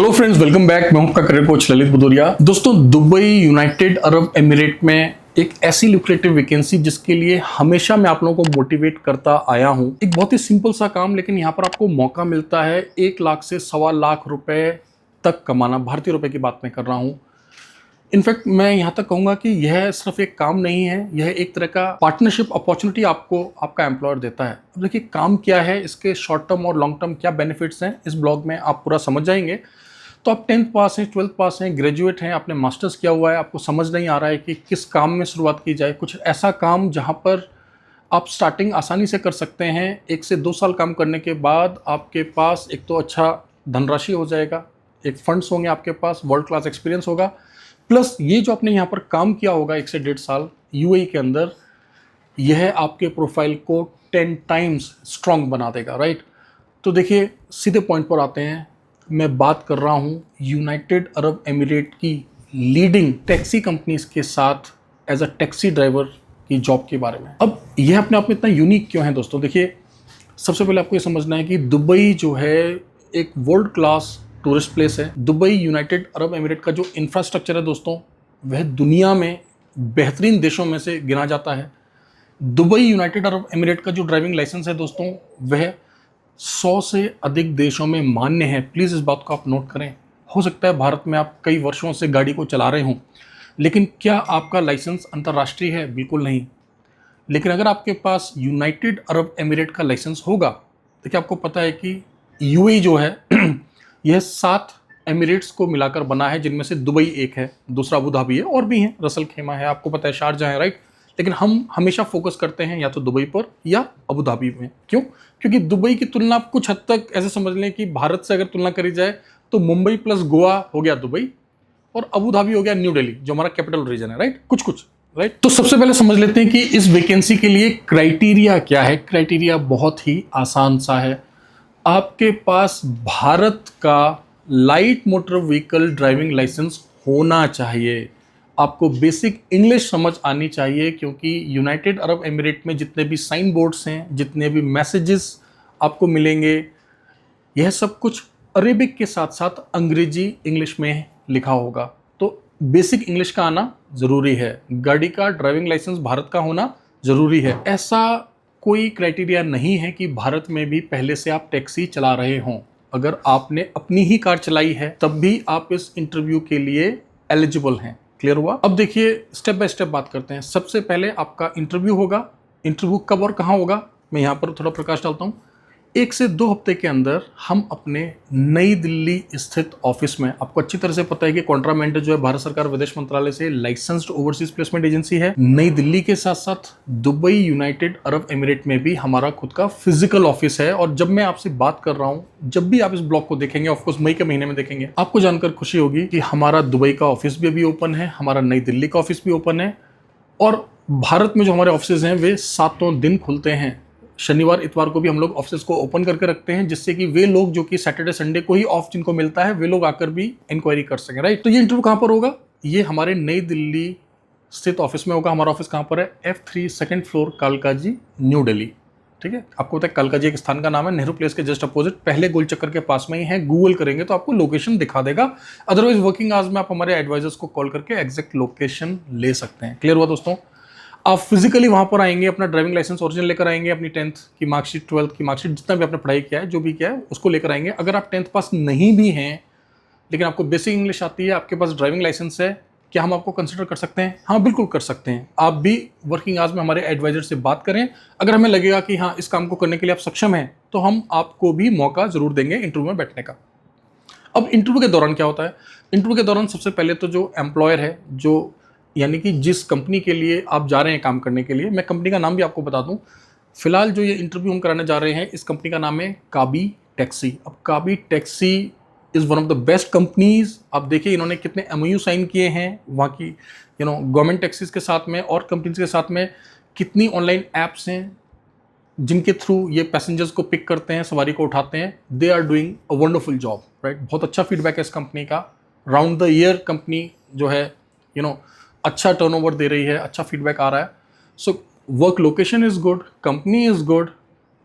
Hello friends, welcome back. मैं हूं आपका करियर कोच ललित भदौरिया। दोस्तों, दुबई यूनाइटेड अरब एमिरेट में एक ऐसी लुक्रेटिव वैकेंसी जिसके लिए हमेशा मैं आप लोगों को मोटिवेट करता आया हूं। एक बहुत ही सिंपल सा काम, लेकिन यहां पर आपको मौका मिलता है 1 लाख से 1.25 लाख रुपए तक कमाना। भारतीय रुपए की बात मैं कर रहा हूं। इनफैक्ट मैं यहाँ तक कहूँगा कि यह सिर्फ एक काम नहीं है, यह एक तरह का पार्टनरशिप अपॉर्चुनिटी आपको आपका एम्प्लॉयर देता है। अब देखिए काम क्या है, इसके शॉर्ट टर्म और लॉन्ग टर्म क्या बेनिफिट्स हैं, इस ब्लॉग में आप पूरा समझ जाएंगे। तो आप 10th पास हैं, 12th पास हैं, ग्रेजुएट हैं, आपने मास्टर्स किया हुआ है, आपको समझ नहीं आ रहा है कि किस काम में शुरुआत की जाए। कुछ ऐसा काम जहाँ पर आप स्टार्टिंग आसानी से कर सकते हैं। 1 से 2 साल काम करने के बाद आपके पास एक तो अच्छा धनराशि हो जाएगा, एक फंड्स होंगे आपके पास, वर्ल्ड क्लास एक्सपीरियंस होगा, प्लस ये जो आपने यहाँ पर काम किया होगा 1 से 1.5 साल यूएई के अंदर, यह आपके प्रोफाइल को 10 टाइम्स स्ट्रॉन्ग बना देगा, राइट। तो देखिए सीधे पॉइंट पर आते हैं। मैं बात कर रहा हूँ यूनाइटेड अरब एमिरेट की लीडिंग टैक्सी कंपनीज के साथ एज अ टैक्सी ड्राइवर की जॉब के बारे में। अब यह अपने आप में इतना यूनिक क्यों है दोस्तों? देखिए, सबसे पहले आपको ये समझना है कि दुबई जो है एक वर्ल्ड क्लास टूरिस्ट प्लेस है। दुबई यूनाइटेड अरब एमिरेट का जो इंफ्रास्ट्रक्चर है दोस्तों, वह दुनिया में बेहतरीन देशों में से गिना जाता है। दुबई यूनाइटेड अरब एमिरेट का जो ड्राइविंग लाइसेंस है दोस्तों, वह 100 से अधिक देशों में मान्य है। प्लीज़ इस बात को आप नोट करें। हो सकता है भारत में आप कई वर्षों से गाड़ी को चला रहे हों, लेकिन क्या आपका लाइसेंस अंतर्राष्ट्रीय है? बिल्कुल नहीं। लेकिन अगर आपके पास यूनाइटेड अरब एमिरेट का लाइसेंस होगा, देखिए आपको पता है कि यूएई जो है यह 7 एमिरेट्स को मिलाकर बना है, जिनमें से दुबई एक है, दूसरा अबू धाबी है, और भी हैं, रसल खेमा है, आपको पता है शारजाह है, राइट। लेकिन हम हमेशा फोकस करते हैं या तो दुबई पर या अबू धाबी में। क्यों? क्योंकि दुबई की तुलना आप कुछ हद तक ऐसे समझ लें कि भारत से अगर तुलना करी जाए तो मुंबई प्लस गोवा हो गया दुबई, और अबू धाबी हो गया न्यू दिल्ली, जो हमारा कैपिटल रीजन है, राइट। कुछ कुछ, राइट। तो सबसे पहले समझ लेते हैं कि इस वैकेंसी के लिए क्राइटेरिया क्या है। क्राइटेरिया बहुत ही आसान सा है। आपके पास भारत का light motor vehicle driving licence होना चाहिए। आपको बेसिक इंग्लिश समझ आनी चाहिए, क्योंकि यूनाइटेड अरब एमिरेट में जितने भी साइन बोर्ड्स हैं, जितने भी मैसेजेस आपको मिलेंगे, यह सब कुछ अरेबिक के साथ साथ अंग्रेजी इंग्लिश में लिखा होगा। तो बेसिक इंग्लिश का आना ज़रूरी है। गाड़ी का ड्राइविंग लाइसेंस भारत का होना ज़रूरी है। ऐसा कोई क्राइटेरिया नहीं है कि भारत में भी पहले से आप टैक्सी चला रहे हों। अगर आपने अपनी ही कार चलाई है तब भी आप इस इंटरव्यू के लिए एलिजिबल हैं। क्लियर हुआ? अब देखिए स्टेप बाय स्टेप बात करते हैं। सबसे पहले आपका इंटरव्यू होगा। इंटरव्यू कब और कहाँ होगा, मैं यहाँ पर थोड़ा प्रकाश डालता हूँ। 1 से 2 हफ्ते के अंदर हम अपने नई दिल्ली स्थित ऑफिस में, आपको अच्छी तरह से पता है कि कॉन्ट्रामेंट जो है भारत सरकार विदेश मंत्रालय से लाइसेंस्ड ओवरसीज प्लेसमेंट एजेंसी है। नई दिल्ली के साथ साथ दुबई यूनाइटेड अरब एमिरेट में भी हमारा खुद का फिजिकल ऑफिस है। और जब मैं आपसे बात कर रहा हूँ, जब भी आप इस ब्लॉग को देखेंगे, ऑफकोर्स मई के महीने में देखेंगे, आपको जानकर खुशी होगी कि हमारा दुबई का ऑफिस भी अभी ओपन है, हमारा नई दिल्ली का ऑफिस भी ओपन है। और भारत में जो हमारे ऑफिस हैं वे 7 दिन खुलते हैं। शनिवार इतवार को भी हम लोग ऑफिस को ओपन करके रखते हैं, जिससे कि वे लोग जो कि सैटरडे संडे को ही ऑफ जिनको मिलता है, वे लोग आकर भी इंक्वायरी कर सकें, राइट। तो ये इंटरव्यू कहाँ पर होगा? ये हमारे नई दिल्ली स्थित ऑफिस में होगा। हमारा ऑफिस कहाँ पर है? F3 2nd floor, Kalkaji, new Delhi. ठीक है, आपको पता है कालकाजी एक स्थान का नाम है, नेहरू प्लेस के जस्ट अपोजिट, पहले गोल चक्कर के पास में ही है। गूगल करेंगे तो आपको लोकेशन दिखा देगा। अदरवाइज वर्किंग आवर्स में आप हमारे एडवाइजर्स को कॉल करके एग्जैक्ट लोकेशन ले सकते हैं। क्लियर हुआ दोस्तों? आप फिजिकली वहाँ पर आएंगे, अपना ड्राइविंग लाइसेंस ओरिजिनल लेकर आएंगे, अपनी 10th की मार्कशीट, 12th की मार्कशीट, जितना भी आपने पढ़ाई किया है, जो भी किया है, उसको लेकर आएंगे। अगर आप 10th पास नहीं भी हैं लेकिन आपको बेसिक इंग्लिश आती है, आपके पास ड्राइविंग लाइसेंस है, क्या हम आपको कंसिडर कर सकते हैं? हाँ, बिल्कुल कर सकते हैं। आप भी वर्किंग आवर्स में हमारे एडवाइजर से बात करें। अगर हमें लगेगा कि हाँ इस काम को करने के लिए आप सक्षम हैं, तो हम आपको भी मौका जरूर देंगे इंटरव्यू में बैठने का। अब इंटरव्यू के दौरान क्या होता है? इंटरव्यू के दौरान सबसे पहले तो जो एम्प्लॉयर है, जो यानी कि जिस कंपनी के लिए आप जा रहे हैं काम करने के लिए, मैं कंपनी का नाम भी आपको बता दूं। फिलहाल जो ये इंटरव्यू हम कराने जा रहे हैं, इस कंपनी का नाम है काबी टैक्सी। अब काबी taxi is one of the best companies. आप देखिए इन्होंने कितने MOU साइन किए हैं वहाँ की गवर्नमेंट टैक्सीज के साथ में और कंपनीज के साथ में। कितनी ऑनलाइन ऐप्स हैं जिनके थ्रू ये पैसेंजर्स को पिक करते हैं, सवारी को उठाते हैं। They are doing a wonderful job, right. बहुत अच्छा फीडबैक है इस कंपनी का। राउंड द ईयर कंपनी जो है अच्छा टर्नओवर दे रही है, अच्छा फीडबैक आ रहा है। So work location is good, company is good,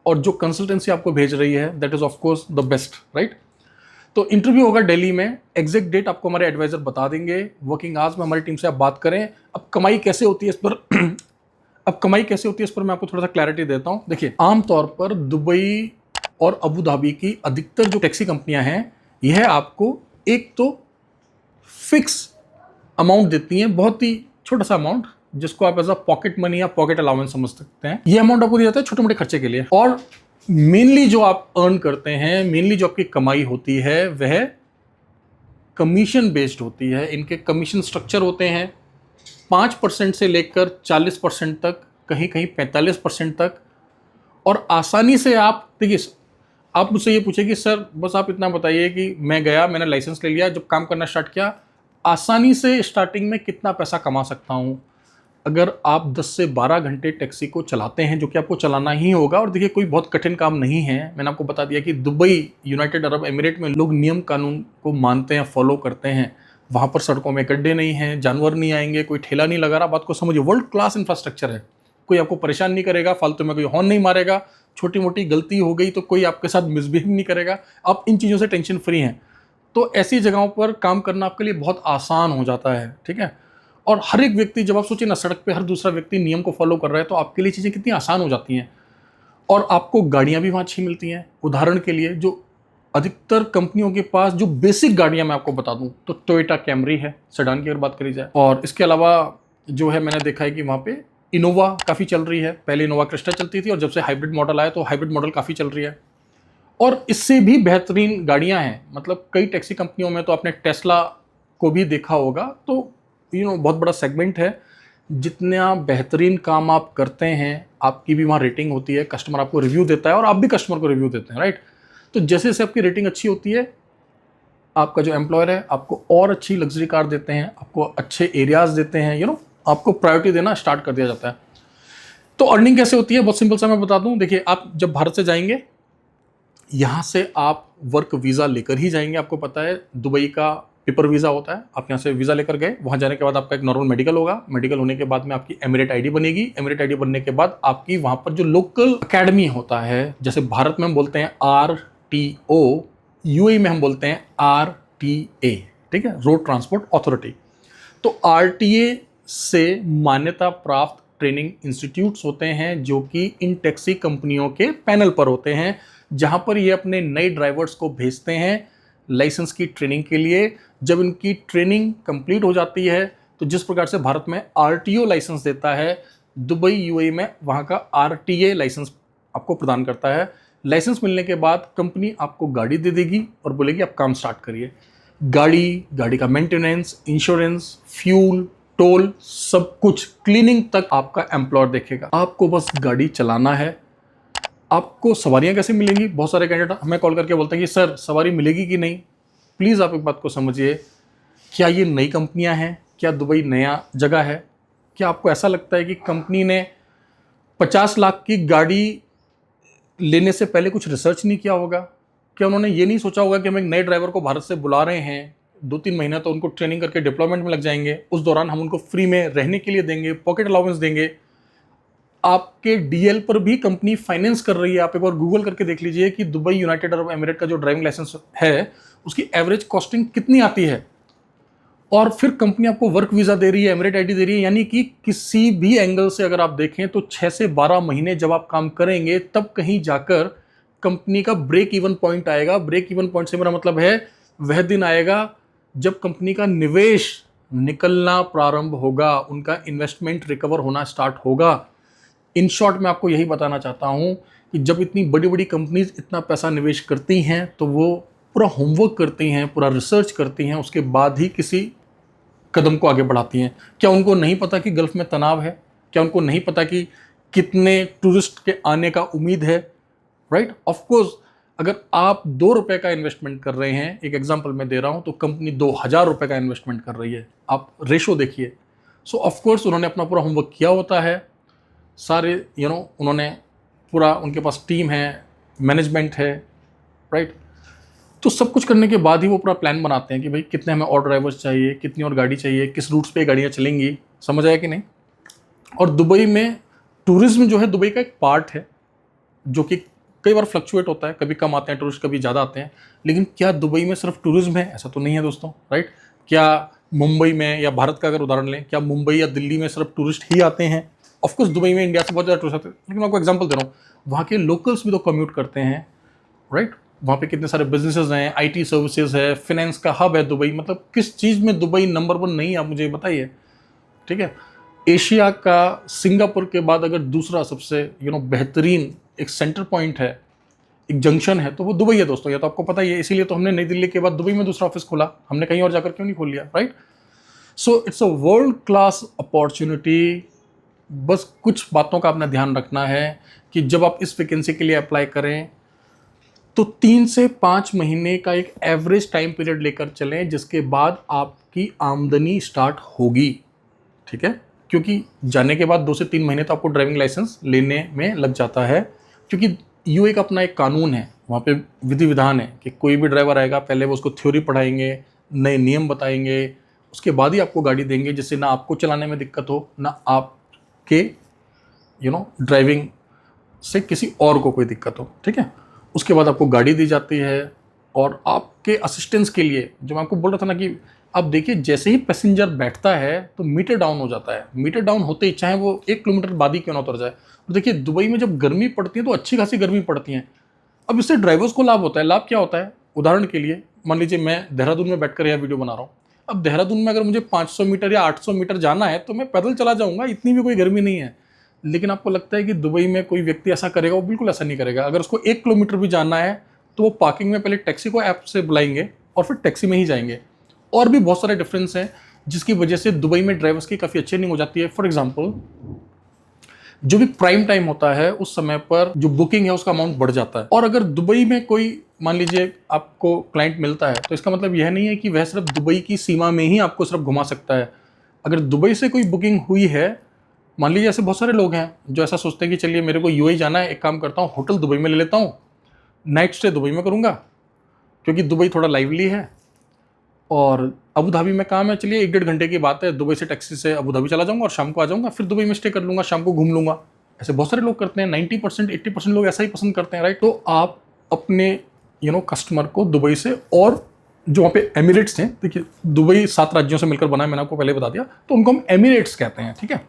और जो कंसल्टेंसी आपको भेज रही है that is of course the best, right. तो इंटरव्यू होगा दिल्ली में, एग्जैक्ट डेट आपको हमारे एडवाइजर बता देंगे। वर्किंग आवर्स में हमारी टीम से आप बात करें। अब कमाई कैसे होती है इस पर अब कमाई कैसे होती है इस पर मैं आपको थोड़ा सा क्लैरिटी देता हूं। देखिए, आमतौर पर दुबई और अबू धाबी की अधिकतर जो टैक्सी कंपनियां हैं, यह आपको एक तो फिक्स अमाउंट देती हैं, बहुत ही छोटा सा अमाउंट, जिसको आप एज अ पॉकेट मनी या पॉकेट अलाउंस समझ सकते हैं। ये अमाउंट आपको दिया जाता है छोटे मोटे खर्चे के लिए। और मेनली जो आप अर्न करते हैं, मेनली जो आपकी कमाई होती है, वह कमीशन बेस्ड होती है। इनके कमीशन स्ट्रक्चर होते हैं 5% से लेकर 40% तक, कहीं कहीं 45% तक। और आसानी से आप देखिए, आप मुझसे ये पूछे कि सर बस आप इतना बताइए कि मैं गया, मैंने लाइसेंस ले लिया, जब काम करना स्टार्ट किया, आसानी से स्टार्टिंग में कितना पैसा कमा सकता हूँ। अगर आप 10 से 12 घंटे टैक्सी को चलाते हैं, जो कि आपको चलाना ही होगा, और देखिए कोई बहुत कठिन काम नहीं है। मैंने आपको बता दिया कि दुबई, यूनाइटेड अरब एमिरेट में लोग नियम कानून को मानते हैं, फॉलो करते हैं। वहाँ पर सड़कों में गड्ढे नहीं हैं, जानवर नहीं आएंगे, कोई ठेला नहीं लगा रहा। बात को समझिए, वर्ल्ड क्लास इंफ्रास्ट्रक्चर है। कोई आपको परेशान नहीं करेगा, फालतू में कोई हॉर्न नहीं मारेगा, छोटी मोटी गलती हो गई तो कोई आपके साथ मिसबिहेव नहीं करेगा। आप इन चीज़ों से टेंशन फ्री हैं। तो ऐसी जगहों पर काम करना आपके लिए बहुत आसान हो जाता है, ठीक है। और हर एक व्यक्ति, जब आप सोचिए ना, सड़क पे हर दूसरा व्यक्ति नियम को फॉलो कर रहा है, तो आपके लिए चीज़ें कितनी आसान हो जाती हैं। और आपको गाड़ियाँ भी वहाँ अच्छी मिलती हैं। उदाहरण के लिए, जो अधिकतर कंपनियों के पास जो बेसिक गाड़ियाँ मैं आपको बता दूँ, तो टोयोटा कैमरी है, सेडान की अगर बात करी जाए। और इसके अलावा जो है, मैंने देखा है कि वहाँ पे इनोवा काफ़ी चल रही है। पहले इनोवा क्रिस्टा चलती थी, और जब से हाइब्रिड मॉडल आया तो हाइब्रिड मॉडल काफ़ी चल रही है। और इससे भी बेहतरीन गाड़ियां हैं। मतलब कई टैक्सी कंपनियों में तो आपने टेस्ला को भी देखा होगा। तो बहुत बड़ा सेगमेंट है। जितना बेहतरीन काम आप करते हैं, आपकी भी वहाँ रेटिंग होती है, कस्टमर आपको रिव्यू देता है और आप भी कस्टमर को रिव्यू देते हैं, राइट। तो जैसे जैसे आपकी रेटिंग अच्छी होती है, आपका जो एम्प्लॉयर है आपको और अच्छी लग्जरी कार देते हैं, आपको अच्छे एरियाज देते हैं, आपको प्रायोरिटी देना स्टार्ट कर दिया जाता है। तो अर्निंग कैसे होती है, बहुत सिंपल सा मैं बता दूं। देखिए, आप जब भारत से जाएंगे, यहाँ से आप वर्क वीज़ा लेकर ही जाएंगे। आपको पता है दुबई का पेपर वीज़ा होता है। आप यहाँ से वीज़ा लेकर गए, वहाँ जाने के बाद आपका एक नॉर्मल मेडिकल होगा। मेडिकल होने के बाद में आपकी एमिरेट आईडी बनेगी। एमिरेट आईडी बनने के बाद आपकी वहाँ पर जो लोकल अकेडमी होता है, जैसे भारत में हम बोलते हैं RTO, UAE में हम बोलते हैं RTA, ठीक है, रोड ट्रांसपोर्ट अथॉरिटी। तो RTA से मान्यता प्राप्त ट्रेनिंग इंस्टीट्यूट्स होते हैं, जो कि इन टैक्सी कंपनियों के पैनल पर होते हैं, जहां पर ये अपने नए ड्राइवर्स को भेजते हैं लाइसेंस की ट्रेनिंग के लिए। जब इनकी ट्रेनिंग कंप्लीट हो जाती है, तो जिस प्रकार से भारत में RTO लाइसेंस देता है, दुबई UAE में वहां का RTA लाइसेंस आपको प्रदान करता है। लाइसेंस मिलने के बाद कंपनी आपको गाड़ी दे देगी और बोलेगी आप काम स्टार्ट करिए। गाड़ी का मेंटेनेंस, इंश्योरेंस, फ्यूल, टोल, सब कुछ, क्लीनिंग तक आपका एम्प्लॉयर देखेगा। आपको बस गाड़ी चलाना है। आपको सवारियां कैसे मिलेंगी? बहुत सारे कैंडिडेट हमें कॉल करके बोलते हैं कि सर सवारी मिलेगी कि नहीं। प्लीज़ आप एक बात को समझिए, क्या ये नई कंपनियां हैं? क्या दुबई नया जगह है? क्या आपको ऐसा लगता है कि कंपनी ने 50 लाख की गाड़ी लेने से पहले कुछ रिसर्च नहीं किया होगा? क्या उन्होंने ये नहीं सोचा होगा कि हम एक नए ड्राइवर को भारत से बुला रहे हैं, 2-3 महीना तो उनको ट्रेनिंग करके डिप्लॉयमेंट में लग जाएंगे, उस दौरान हम उनको फ्री में रहने के लिए देंगे, पॉकेट अलाउंस देंगे। आपके DL पर भी कंपनी फाइनेंस कर रही है। आप एक बार गूगल करके देख लीजिए कि दुबई यूनाइटेड अरब एमिरेट का जो ड्राइविंग लाइसेंस है, उसकी एवरेज कॉस्टिंग कितनी आती है। और फिर कंपनी आपको वर्क वीज़ा दे रही है, एमिरेट आईडी दे रही है। यानी कि किसी भी एंगल से अगर आप देखें तो 6 से 12 महीने जब आप काम करेंगे, तब कहीं जाकर कंपनी का ब्रेक इवन पॉइंट आएगा। ब्रेक इवन पॉइंट से मेरा मतलब है, वह दिन आएगा जब कंपनी का निवेश निकलना प्रारंभ होगा, उनका इन्वेस्टमेंट रिकवर होना स्टार्ट होगा। इन शॉर्ट मैं आपको यही बताना चाहता हूं कि जब इतनी बड़ी बड़ी कंपनीज इतना पैसा निवेश करती हैं, तो वो पूरा होमवर्क करती हैं, पूरा रिसर्च करती हैं, उसके बाद ही किसी कदम को आगे बढ़ाती हैं। क्या उनको नहीं पता कि गल्फ में तनाव है? क्या उनको नहीं पता कि कितने टूरिस्ट के आने का उम्मीद है? राइट, ऑफ कोर्स अगर आप 2 रुपए का इन्वेस्टमेंट कर रहे हैं, एक एग्जांपल मैं दे रहा हूं, तो कंपनी 2000 रुपए का इन्वेस्टमेंट कर रही है। आप रेशो देखिए। सो ऑफ कोर्स उन्होंने अपना पूरा होमवर्क किया होता है। सारे उन्होंने पूरा, उनके पास टीम है, मैनेजमेंट है, राइट। तो सब कुछ करने के बाद ही वो पूरा प्लान बनाते हैं कि भाई कितने हमें और ड्राइवर्स चाहिए, कितनी और गाड़ी चाहिए, किस रूट्स पे गाड़ियाँ चलेंगी। समझ आया कि नहीं? और दुबई में टूरिज्म जो है, दुबई का एक पार्ट है जो कि कई बार फ्लक्चुएट होता है, कभी कम आते हैं टूरिस्ट, कभी ज़्यादा आते हैं। लेकिन क्या दुबई में सिर्फ टूरिज्म है? ऐसा तो नहीं है दोस्तों, राइट। क्या मुंबई में, या भारत का अगर उदाहरण लें, क्या मुंबई या दिल्ली में सिर्फ टूरिस्ट ही आते हैं? ऑफकोर्स दुबई में इंडिया से बहुत ज़्यादा टूरिस्ट आते हैं, लेकिन मैं आपको एग्जाम्पल दे रहा हूँ, वहाँ के लोकल्स भी तो कम्यूट करते हैं, राइट। वहाँ पे कितने सारे बिजनेसेस हैं, आईटी सर्विसेज है, फाइनेंस का हब है दुबई। मतलब किस चीज़ में दुबई नंबर 1 नहीं है, आप मुझे बताइए, ठीक है। एशिया का सिंगापुर के बाद अगर दूसरा सबसे बेहतरीन एक सेंटर पॉइंट है, एक जंक्शन है, तो वो दुबई है दोस्तों। ये तो आपको पता ही है, इसीलिए तो हमने नई दिल्ली के बाद दुबई में दूसरा ऑफिस खोला। हमने कहीं और जाकर क्यों नहीं खोल लिया, right. So it's a world class opportunity. बस कुछ बातों का आपने ध्यान रखना है कि जब आप इस वैकेंसी के लिए अप्लाई करें तो 3 से 5 महीने का एक एवरेज टाइम पीरियड लेकर चलें, जिसके बाद आपकी आमदनी स्टार्ट होगी, ठीक है। क्योंकि जाने के बाद 2 से 3 महीने तो आपको ड्राइविंग लाइसेंस लेने में लग जाता है, क्योंकि यूए का अपना एक कानून है, वहाँ पे विधि विधान है कि कोई भी ड्राइवर आएगा, पहले वो उसको थ्योरी पढ़ाएंगे, नए नियम बताएंगे, उसके बाद ही आपको गाड़ी देंगे, जिससे ना आपको चलाने में दिक्कत हो, ना आपके ड्राइविंग से किसी और को कोई दिक्कत हो, ठीक है। उसके बाद आपको गाड़ी दी जाती है, और आपके असिस्टेंस के लिए, जो मैं आपको बोल रहा था ना कि आप देखिए, जैसे ही पैसेंजर बैठता है तो मीटर डाउन हो जाता है। मीटर डाउन होते ही, चाहे वो 1 किलोमीटर बाद ही क्यों ना उतर जाए। और देखिए, दुबई में जब गर्मी पड़ती है तो अच्छी खासी गर्मी पड़ती है। अब इससे ड्राइवर्स को लाभ होता है। लाभ क्या होता है? उदाहरण के लिए मान लीजिए मैं देहरादून में बैठकर यह वीडियो बना रहा हूँ। अब देहरादून में अगर मुझे 500 मीटर या 800 मीटर जाना है तो मैं पैदल चला जाऊँगा, इतनी भी कोई गर्मी नहीं है। लेकिन आपको लगता है कि दुबई में कोई व्यक्ति ऐसा करेगा? वो बिल्कुल ऐसा नहीं करेगा। अगर उसको 1 किलोमीटर भी जाना है तो वो पार्किंग में पहले टैक्सी को ऐप से बुलाएंगे और फिर टैक्सी में ही जाएंगे। और भी बहुत सारे डिफरेंस हैं जिसकी वजह से दुबई में ड्राइवर्स की काफ़ी अच्छी अर्निंग हो जाती है। फॉर एग्जांपल, जो भी प्राइम टाइम होता है उस समय पर जो बुकिंग है उसका अमाउंट बढ़ जाता है। और अगर दुबई में कोई, मान लीजिए आपको क्लाइंट मिलता है, तो इसका मतलब यह नहीं है कि वह सिर्फ दुबई की सीमा में ही आपको सिर्फ घुमा सकता है। अगर दुबई से कोई बुकिंग हुई है, मान लीजिए ऐसे बहुत सारे लोग हैं जो ऐसा सोचते हैं कि चलिए मेरे को यूएई जाना है, एक काम करता हूँ होटल दुबई में ले लेता हूँ, नाइट स्टे दुबई में करूँगा क्योंकि दुबई थोड़ा लाइवली है, और अबू धाबी में काम है, चलिए 1-1.5 घंटे की बात है, दुबई से टैक्सी से अबू धाबी चला जाऊंगा और शाम को आ जाऊंगा, फिर दुबई में स्टे कर लूंगा, शाम को घूम लूंगा। ऐसे बहुत सारे लोग करते हैं। 90% 80% लोग ऐसा ही पसंद करते हैं, राइट। तो आप अपने कस्टमर को दुबई से, और जो वहाँ पे एमिरेट्स हैं, देखिए दुबई 7 राज्यों से मिलकर बना है, मैंने आपको पहले बता दिया, तो उनको हम एमिरेट्स कहते हैं, ठीक है।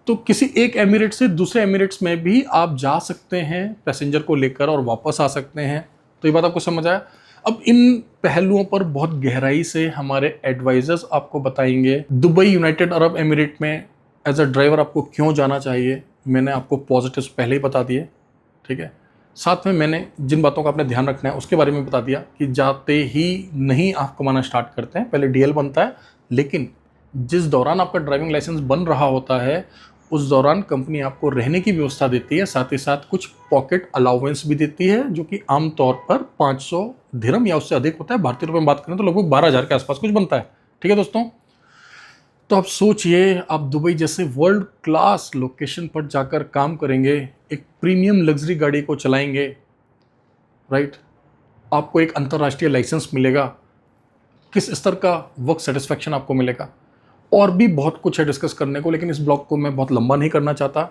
तो किसी एक एमिरेट से दूसरे एमिरेट्स में भी आप जा सकते हैं पैसेंजर को लेकर और वापस आ सकते हैं। तो ये बात आपको समझ आया। अब इन पहलुओं पर बहुत गहराई से हमारे एडवाइजर्स आपको बताएंगे। दुबई यूनाइटेड अरब एमिरेट में एज अ ड्राइवर आपको क्यों जाना चाहिए, मैंने आपको पॉजिटिव्स पहले ही बता दिए, ठीक है। साथ में मैंने जिन बातों का आपने ध्यान रखना है उसके बारे में बता दिया कि जाते ही नहीं आप कमाना स्टार्ट करते हैं, पहले डीएल बनता है, लेकिन जिस दौरान आपका ड्राइविंग लाइसेंस बन रहा होता है उस दौरान कंपनी आपको रहने की व्यवस्था देती है, साथ ही साथ कुछ पॉकेट अलाउंस भी देती है, जो कि आमतौर पर 500 दिरहम या उससे अधिक होता है। भारतीय रुपये में बात करें तो लगभग 12,000 के आसपास कुछ बनता है, ठीक है दोस्तों। तो आप सोचिए, आप दुबई जैसे वर्ल्ड क्लास लोकेशन पर जाकर काम करेंगे, एक प्रीमियम लग्जरी गाड़ी को चलाएंगे, राइट। आपको एक अंतर्राष्ट्रीय लाइसेंस मिलेगा, किस स्तर का वर्क सेटिस्फैक्शन आपको मिलेगा, और भी बहुत कुछ है डिस्कस करने को, लेकिन इस ब्लॉग को मैं बहुत लंबा नहीं करना चाहता,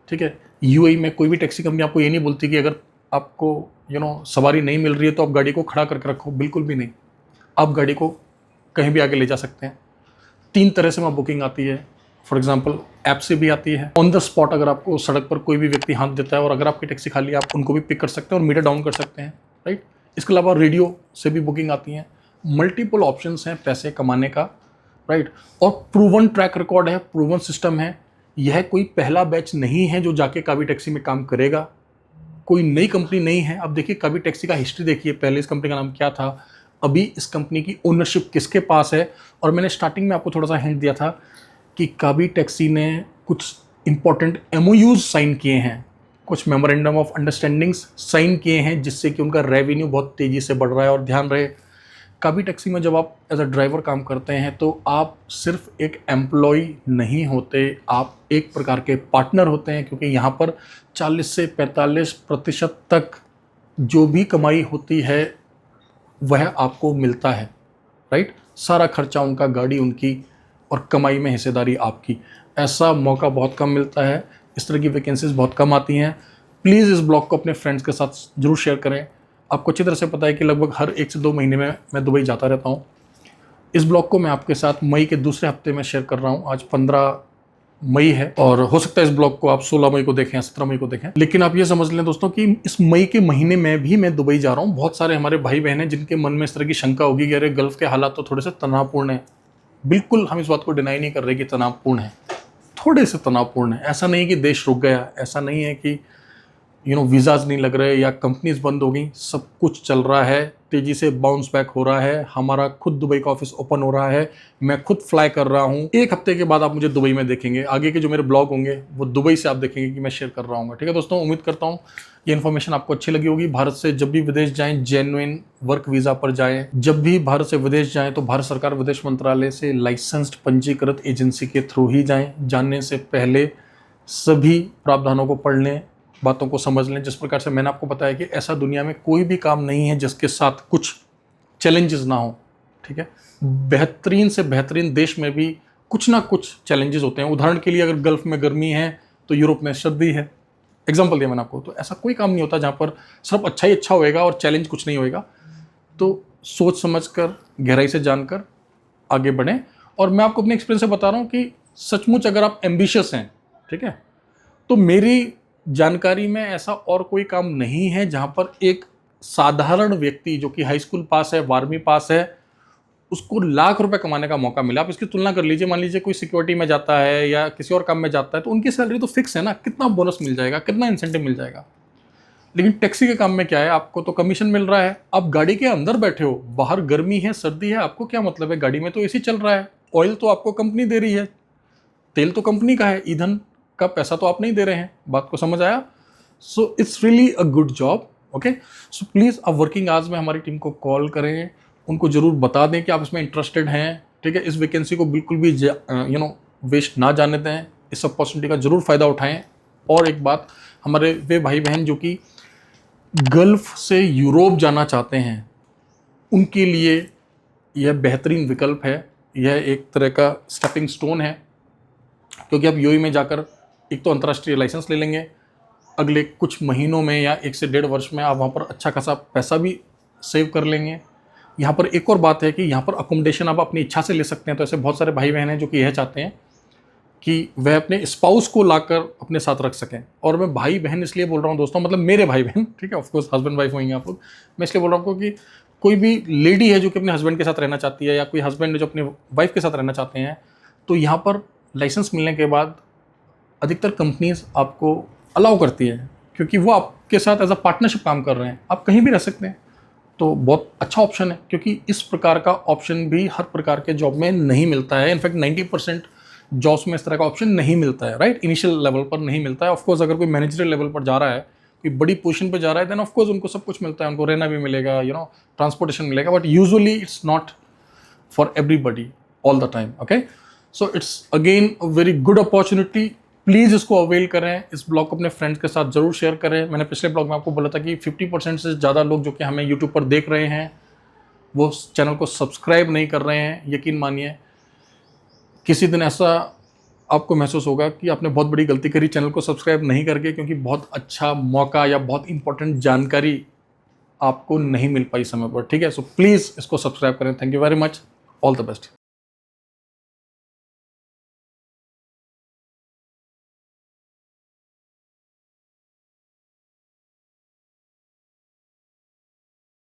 ठीक है। यूएई में कोई भी टैक्सी कंपनी आपको ये नहीं बोलती कि अगर आपको सवारी नहीं मिल रही है तो आप गाड़ी को खड़ा करके रखो, बिल्कुल भी नहीं। आप गाड़ी को कहीं भी आगे ले जा सकते हैं। 3 तरह से वहाँ बुकिंग आती है। फॉर एग्जांपल, ऐप से भी आती है, ऑन द स्पॉट अगर आपको सड़क पर कोई भी व्यक्ति हाथ देता है और अगर आपकी टैक्सी खाली है आप उनको भी पिक कर सकते हैं और मीटर डाउन कर सकते हैं, राइट। इसके अलावा रेडियो से भी बुकिंग आती है। मल्टीपल ऑप्शंस हैं पैसे कमाने का, राइट। और प्रूवन ट्रैक रिकॉर्ड है, प्रूवन सिस्टम है। यह कोई पहला बैच नहीं है जो जाके काबी टैक्सी में काम करेगा, कोई नई कंपनी नहीं है। अब देखिए काबी टैक्सी का हिस्ट्री देखिए, पहले इस कंपनी का नाम क्या था, अभी इस कंपनी की ओनरशिप किसके पास है। और मैंने स्टार्टिंग में आपको थोड़ा सा हिंट दिया था कि काबी टैक्सी ने कुछ इंपॉर्टेंट एमओयूज साइन किए हैं, कुछ मेमोरेंडम ऑफ अंडरस्टैंडिंग्स साइन किए हैं, जिससे कि उनका रेवेन्यू बहुत तेज़ी से बढ़ रहा है। और ध्यान रहे, काबी टैक्सी में जब आप एज अ ड्राइवर काम करते हैं तो आप सिर्फ एक एम्प्लॉय नहीं होते, आप एक प्रकार के पार्टनर होते हैं, क्योंकि यहाँ पर 40 से 45% तक जो भी कमाई होती है वह आपको मिलता है, राइट। सारा खर्चा उनका, गाड़ी उनकी, और कमाई में हिस्सेदारी आपकी। ऐसा मौका बहुत कम मिलता है, इस तरह की वैकेंसीज बहुत कम आती हैं। प्लीज़ इस ब्लॉग को अपने फ्रेंड्स के साथ जरूर शेयर करें। आपको अच्छी तरह से पता है कि लगभग हर 1 से 2 महीने में मैं दुबई जाता रहता हूँ। इस ब्लॉग को मैं आपके साथ मई के दूसरे हफ्ते में शेयर कर रहा हूँ। आज 15 मई है और हो सकता है इस ब्लॉग को आप 16 मई को देखें या 17 मई को देखें। लेकिन आप ये समझ लें दोस्तों कि इस मई के महीने में भी मैं दुबई जा रहा हूँ। बहुत सारे हमारे भाई बहन हैं जिनके मन में इस तरह की शंका होगी कि अरे गल्फ के हालात तो थोड़े से तनावपूर्ण है। बिल्कुल हम इस बात को डिनाई नहीं कर रहे कि तनावपूर्ण है, थोड़े से तनावपूर्ण है। ऐसा नहीं है कि देश रुक गया, ऐसा नहीं है कि वीज़ाज नहीं लग रहे या कंपनीज बंद हो गई। सब कुछ चल रहा है, तेज़ी से बाउंस बैक हो रहा है। हमारा खुद दुबई का ऑफिस ओपन हो रहा है, मैं खुद फ्लाई कर रहा हूँ। 1 हफ्ते के बाद आप मुझे दुबई में देखेंगे। आगे के जो मेरे ब्लॉग होंगे वो दुबई से आप देखेंगे कि मैं शेयर कर रहा हूँ। ठीक है दोस्तों, उम्मीद करता हूँ ये इन्फॉर्मेशन आपको अच्छी लगी होगी। भारत से जब भी विदेश जाएं, जेन्युइन वर्क वीज़ा पर जाएं। जब भी भारत से विदेश जाएं तो भारत सरकार विदेश मंत्रालय से लाइसेंस्ड पंजीकृत एजेंसी के थ्रू ही जाएं। जानने से पहले सभी प्रावधानों को पढ़ लें, बातों को समझ लें। जिस प्रकार से मैंने आपको बताया कि ऐसा दुनिया में कोई भी काम नहीं है जिसके साथ कुछ चैलेंजेस ना हो। ठीक है, बेहतरीन से बेहतरीन देश में भी कुछ ना कुछ चैलेंजेस होते हैं। उदाहरण के लिए अगर गल्फ में गर्मी है तो यूरोप में सर्दी है। एग्जाम्पल दिया मैंने आपको। तो ऐसा कोई काम नहीं होता जहाँ पर सिर्फ अच्छा ही अच्छा होएगा और चैलेंज कुछ नहीं होएगा। तो सोच समझ कर, गहराई से जानकर आगे बढ़ें। और मैं आपको अपने एक्सपीरियंस से बता रहा हूँ कि सचमुच अगर आप एम्बिशियस हैं, ठीक है, तो मेरी जानकारी में ऐसा और कोई काम नहीं है जहाँ पर एक साधारण व्यक्ति जो कि हाई स्कूल पास है, 12वीं पास है, उसको लाख रुपए कमाने का मौका मिला। आप इसकी तुलना कर लीजिए, मान लीजिए कोई सिक्योरिटी में जाता है या किसी और काम में जाता है तो उनकी सैलरी तो फिक्स है ना, कितना बोनस मिल जाएगा, कितना इंसेंटिव मिल जाएगा। लेकिन टैक्सी के काम में क्या है, आपको तो कमीशन मिल रहा है। आप गाड़ी के अंदर बैठे हो, बाहर गर्मी है, सर्दी है, आपको क्या मतलब है, गाड़ी में तो एसी चल रहा है, ऑयल तो आपको कंपनी दे रही है, तेल तो कंपनी का है, ईंधन का पैसा तो आप नहीं दे रहे हैं। बात को समझ आया? So it's really a good job. Okay, so please आप वर्किंग आवर्स में हमारी टीम को कॉल करें, उनको जरूर बता दें कि आप इसमें इंटरेस्टेड हैं। ठीक है, इस वैकेंसी को बिल्कुल भी वेस्ट ना जाने दें, इस अपॉर्चुनिटी का जरूर फ़ायदा उठाएं। और एक बात, हमारे वे भाई बहन जो कि गल्फ से यूरोप जाना चाहते हैं, उनके लिए यह बेहतरीन विकल्प है। यह एक तरह का स्टेपिंग स्टोन है, क्योंकि आप यूएई में जाकर एक तो अंतर्राष्ट्रीय लाइसेंस ले लेंगे, अगले कुछ महीनों में या 1 से 1.5 वर्ष में आप वहाँ पर अच्छा खासा पैसा भी सेव कर लेंगे। यहाँ पर एक और बात है कि यहाँ पर अकोमोडेशन आप अपनी इच्छा से ले सकते हैं। तो ऐसे बहुत सारे भाई बहन हैं जो कि यह चाहते हैं कि वह अपने स्पाउस को लाकर अपने साथ रख सकें। और मैं भाई बहन इसलिए बोल रहा हूँ दोस्तों, मतलब मेरे भाई बहन, ठीक है, ऑफकोर्स हस्बैंड वाइफ होंगे आप लोग। मैं इसलिए बोल रहा हूँ कि कोई भी लेडी है जो कि अपने हस्बैंड के साथ रहना चाहती है या कोई हस्बैंड है जो अपनी वाइफ के साथ रहना चाहते हैं, तो यहाँ पर लाइसेंस मिलने के बाद अधिकतर कंपनीज आपको अलाउ करती है, क्योंकि वो आपके साथ एज अ पार्टनरशिप काम कर रहे हैं। आप कहीं भी रह सकते हैं, तो बहुत अच्छा ऑप्शन है। क्योंकि इस प्रकार का ऑप्शन भी हर प्रकार के जॉब में नहीं मिलता है। इनफैक्ट 90% जॉब्स में इस तरह का ऑप्शन नहीं मिलता है, राइट, इनिशियल लेवल पर नहीं मिलता है। ऑफकोर्स अगर कोई मैनेजरियल लेवल पर जा रहा है, कोई बड़ी पोजीशन पर जा रहा है, देन ऑफकोर्स उनको सब कुछ मिलता है, उनको रहना भी मिलेगा, ट्रांसपोर्टेशन मिलेगा, but usually it's not for everybody all the time. Okay, so it's again a very good opportunity. Please इसको अवेल करें। इस ब्लॉग को अपने फ्रेंड्स के साथ जरूर शेयर करें। मैंने पिछले ब्लॉग में आपको बोला था कि 50% से ज़्यादा लोग जो कि हमें यूट्यूब पर देख रहे हैं वो चैनल को सब्सक्राइब नहीं कर रहे हैं। यकीन मानिए, किसी दिन ऐसा आपको महसूस होगा कि आपने बहुत बड़ी गलती करी चैनल को सब्सक्राइब नहीं करके, क्योंकि बहुत अच्छा मौका या बहुत इंपॉर्टेंट जानकारी आपको नहीं मिल पाई समय पर। ठीक है, सो प्लीज़ इसको सब्सक्राइब करें। Thank you very much, all the best.